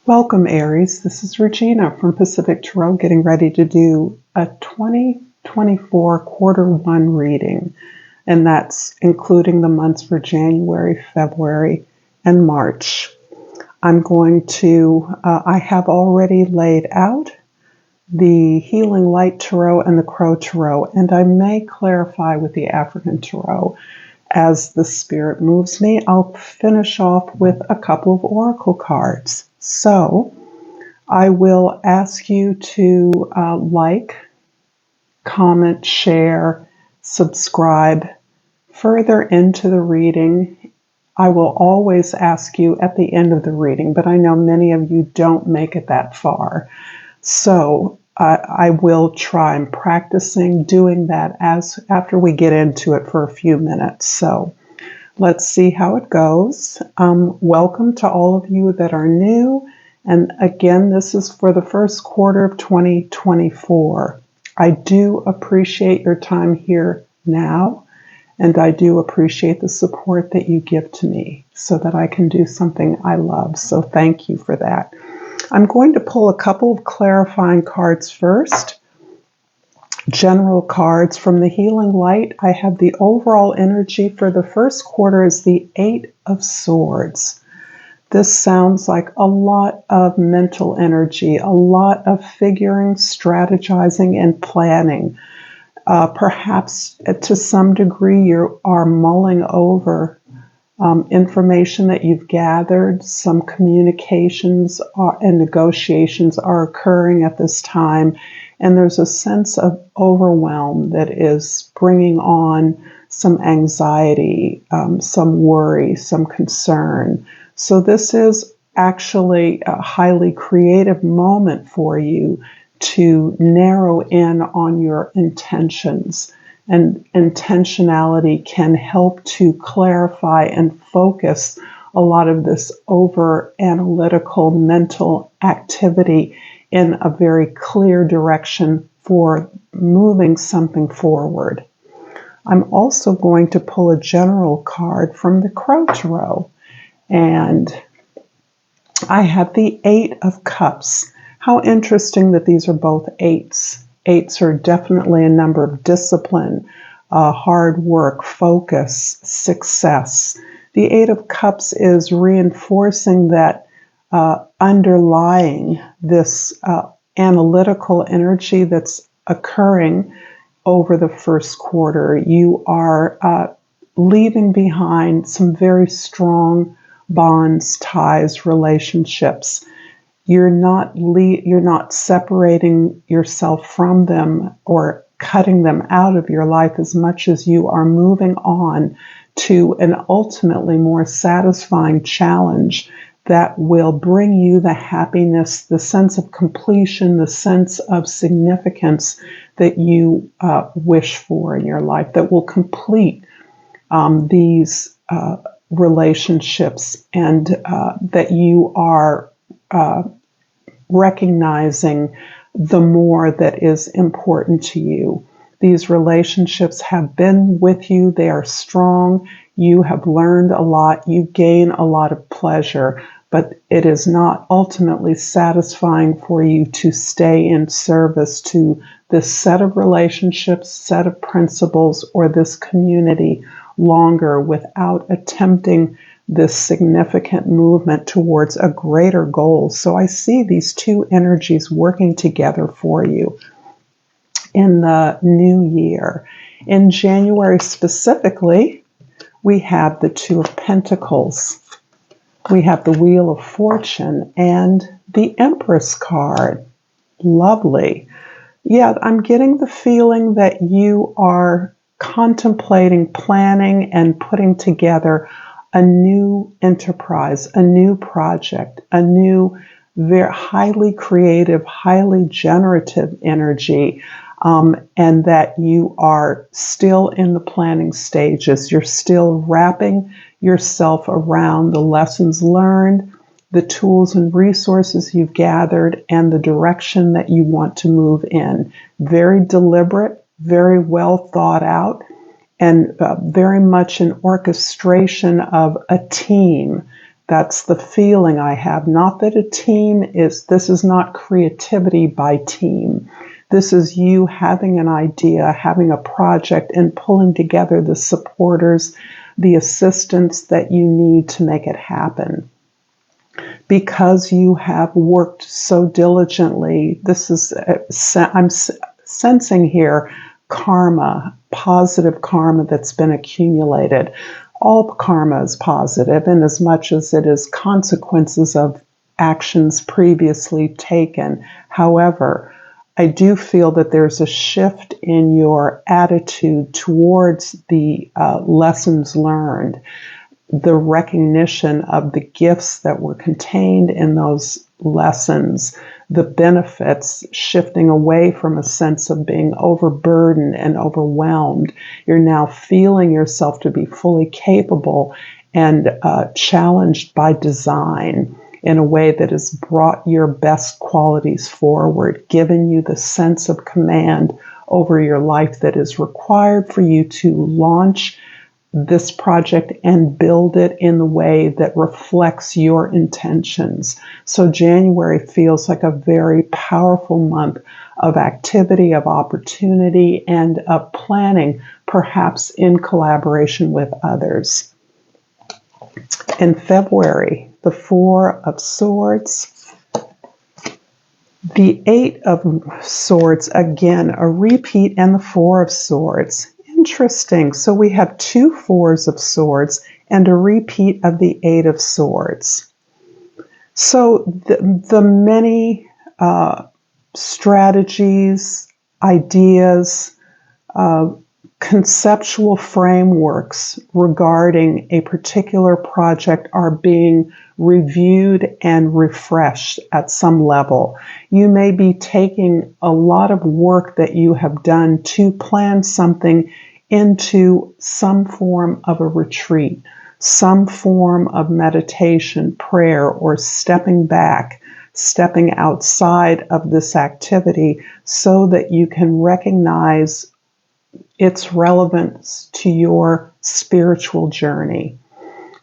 Welcome, Aries. This is Regina from Pacific Tarot, getting ready to do a 2024 quarter one reading, and that's including the months for January, February, and March. I have already laid out the Healing Light Tarot and the Crow Tarot, and I may clarify with the African Tarot as the Spirit moves me. I'll finish off with a couple of oracle cards. So I will ask you to like, comment, share, subscribe further into the reading. I will always ask you at the end of the reading, but I know many of you don't make it that far. So I will try. I'm practicing doing that after we get into it for a few minutes. So let's see how it goes. Welcome to all of you that are new. And again, this is for the first quarter of 2024. I do appreciate your time here now, and I do appreciate the support that you give to me so that I can do something I love. So thank you for that. I'm going to pull a couple of clarifying cards first. General cards from the Healing Light. I have the overall energy for the first quarter is the Eight of Swords. This sounds like a lot of mental energy, a lot of figuring, strategizing, and planning. Perhaps to some degree you are mulling over information that you've gathered. Some communications and negotiations are occurring at this time, and there's a sense of overwhelm that is bringing on some anxiety, some worry, some concern. So this is actually a highly creative moment for you to narrow in on your intentions. And intentionality can help to clarify and focus a lot of this over analytical mental activity in a very clear direction for moving something forward. I'm also going to pull a general card from the Crow Tarot, and I have the Eight of Cups. How interesting that these are both eights. Eights are definitely a number of discipline, hard work, focus, success. The Eight of Cups is reinforcing that underlying this analytical energy that's occurring over the first quarter. You are leaving behind some very strong bonds, ties, relationships. You're not separating yourself from them or cutting them out of your life as much as you are moving on to an ultimately more satisfying challenge that will bring you the happiness, the sense of completion, the sense of significance that you wish for in your life, that will complete these relationships, and that you are recognizing the more that is important to you. These relationships have been with you. They are strong. You have learned a lot. You gain a lot of pleasure, but it is not ultimately satisfying for you to stay in service to this set of relationships, set of principles, or this community longer without attempting this significant movement towards a greater goal. So I see these two energies working together for you in the new year. In January specifically, we have the Two of Pentacles. We have the Wheel of Fortune and the Empress card. Lovely. Yeah, I'm getting the feeling that you are contemplating, planning, and putting together a new enterprise, a new project, a new, very highly creative, highly generative energy, and that you are still in the planning stages. You're still wrapping yourself around the lessons learned, the tools and resources you've gathered, and the direction that you want to move in. Very deliberate, very well thought out, and very much an orchestration of a team That's the feeling I have. Not that a team this is not creativity by team. This is you having an idea, having a project, and pulling together the supporters, the assistants that you need to make it happen. Because you have worked so diligently, I'm sensing here karma, positive karma that's been accumulated. All karma is positive in as much as it is consequences of actions previously taken. However, I do feel that there's a shift in your attitude towards the lessons learned, the recognition of the gifts that were contained in those lessons, the benefits, shifting away from a sense of being overburdened and overwhelmed. You're now feeling yourself to be fully capable and challenged by design in a way that has brought your best qualities forward, given you the sense of command over your life that is required for you to launch this project and build it in the way that reflects your intentions. So January feels like a very powerful month of activity, of opportunity, and of planning, perhaps in collaboration with others. In February, the Four of Swords, the Eight of Swords, again, a repeat, and the Four of Swords. Interesting. So we have two Fours of Swords and a repeat of the Eight of Swords. So the many strategies, ideas, conceptual frameworks regarding a particular project are being reviewed and refreshed at some level. You may be taking a lot of work that you have done to plan something into some form of a retreat, some form of meditation, prayer, or stepping back, stepping outside of this activity so that you can recognize its relevance to your spiritual journey,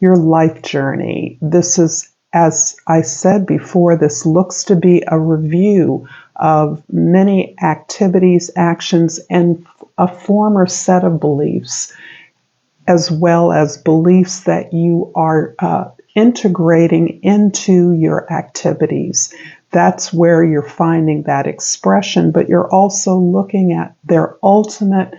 your life journey. This is, as I said before, this looks to be a review of many activities, actions, and a former set of beliefs, as well as beliefs that you are integrating into your activities. That's where you're finding that expression, but you're also looking at their ultimate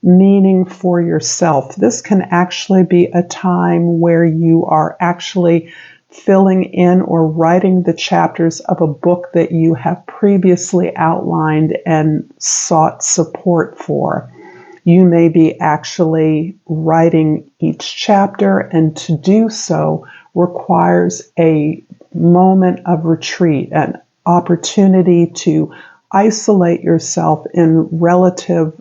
meaning for yourself. This can actually be a time where you are actually filling in or writing the chapters of a book that you have previously outlined and sought support for. You may be actually writing each chapter, and to do so requires a moment of retreat, an opportunity to isolate yourself in relative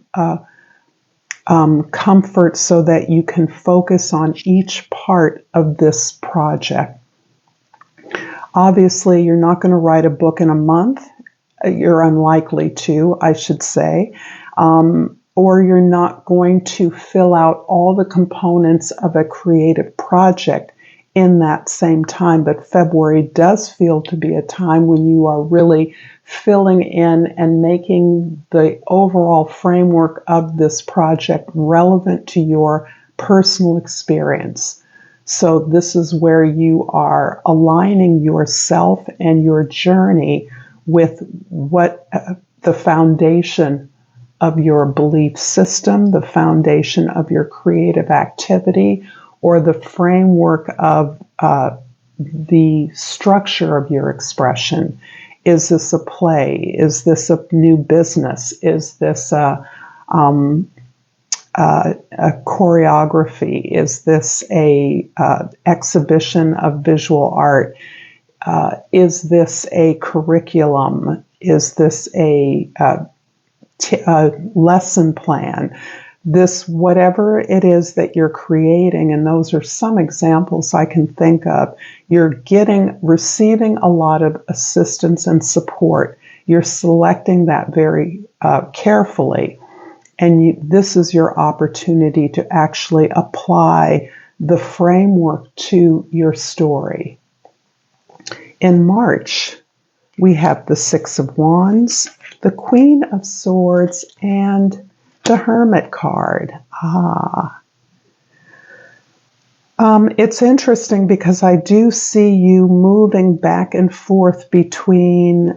comfort so that you can focus on each part of this project. Obviously, you're not going to write a book in a month. You're unlikely to, I should say. Or you're not going to fill out all the components of a creative project in that same time. But February does feel to be a time when you are really filling in and making the overall framework of this project relevant to your personal experience. So this is where you are aligning yourself and your journey with what the foundation of your belief system, the foundation of your creative activity, or the framework of the structure of your expression. Is this a play? Is this a new business? Is this a choreography? Is this a exhibition of visual art? Is this a curriculum? Is this a lesson plan? This, whatever it is that you're creating, and those are some examples I can think of, you're receiving a lot of assistance and support. You're selecting that very carefully. And this is your opportunity to actually apply the framework to your story. In March, we have the Six of Wands, the Queen of Swords, and the Hermit card. It's interesting because I do see you moving back and forth between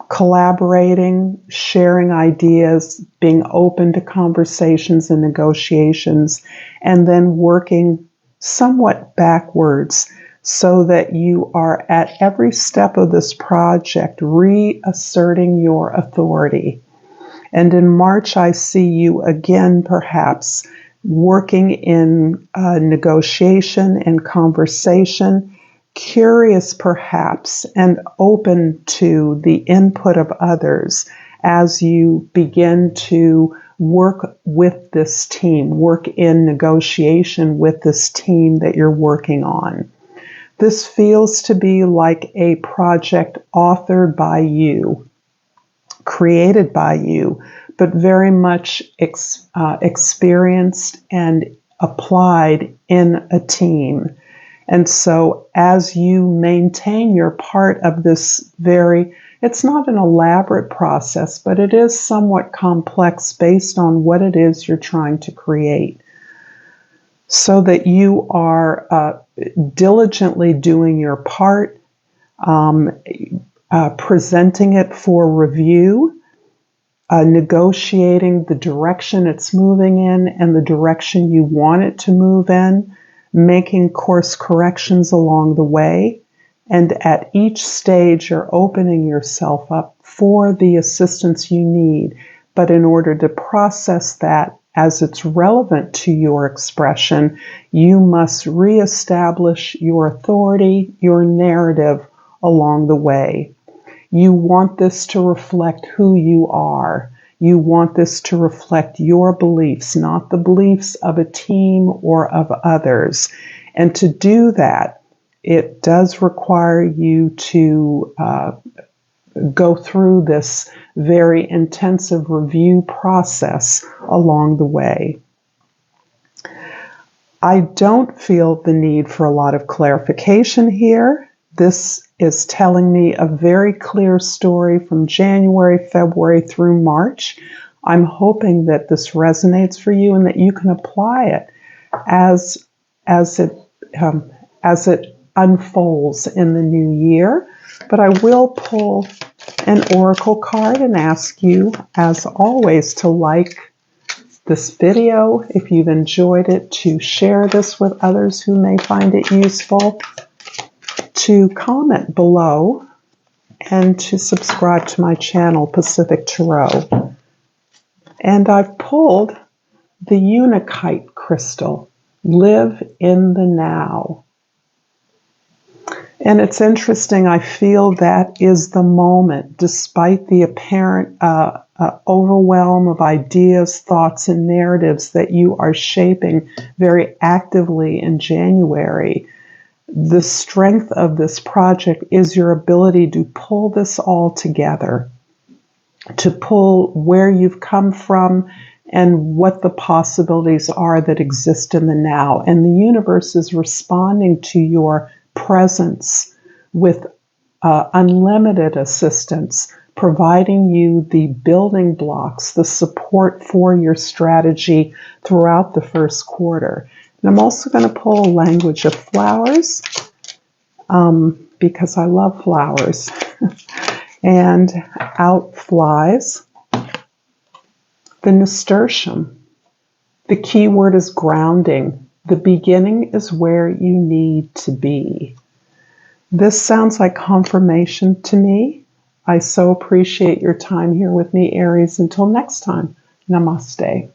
collaborating, sharing ideas, being open to conversations and negotiations, and then working somewhat backwards so that you are at every step of this project reasserting your authority. And in March, I see you again, perhaps working in negotiation and conversation, curious perhaps, and open to the input of others as you begin to work with this team, work in negotiation with this team that you're working on. This feels to be like a project authored by you, created by you, but very much experienced and applied in a team. And so as you maintain your part of this it's not an elaborate process, but it is somewhat complex based on what it is you're trying to create. So that you are diligently doing your part, presenting it for review, negotiating the direction it's moving in and the direction you want it to move in, making course corrections along the way. And at each stage, you're opening yourself up for the assistance you need. But in order to process that as it's relevant to your expression, you must reestablish your authority, your narrative along the way. You want this to reflect who you are. You want this to reflect your beliefs, not the beliefs of a team or of others. And to do that, it does require you to go through this very intensive review process along the way. I don't feel the need for a lot of clarification here. This is telling me a very clear story from January, February through March. I'm hoping that this resonates for you and that you can apply it as it unfolds in the new year. But I will pull an oracle card and ask you, as always, to like this video if you've enjoyed it, to share this with others who may find it useful, to comment below, and to subscribe to my channel, Pacific Tarot. And I've pulled the Unakite crystal, Live in the Now. And it's interesting, I feel that is the moment, despite the apparent overwhelm of ideas, thoughts, and narratives that you are shaping very actively in January. The strength of this project is your ability to pull this all together, to pull where you've come from and what the possibilities are that exist in the now. And the universe is responding to your presence with unlimited assistance, providing you the building blocks, the support for your strategy throughout the first quarter. And I'm also going to pull a language of flowers because I love flowers. And out flies the nasturtium. The key word is grounding. The beginning is where you need to be. This sounds like confirmation to me. I so appreciate your time here with me, Aries. Until next time, namaste.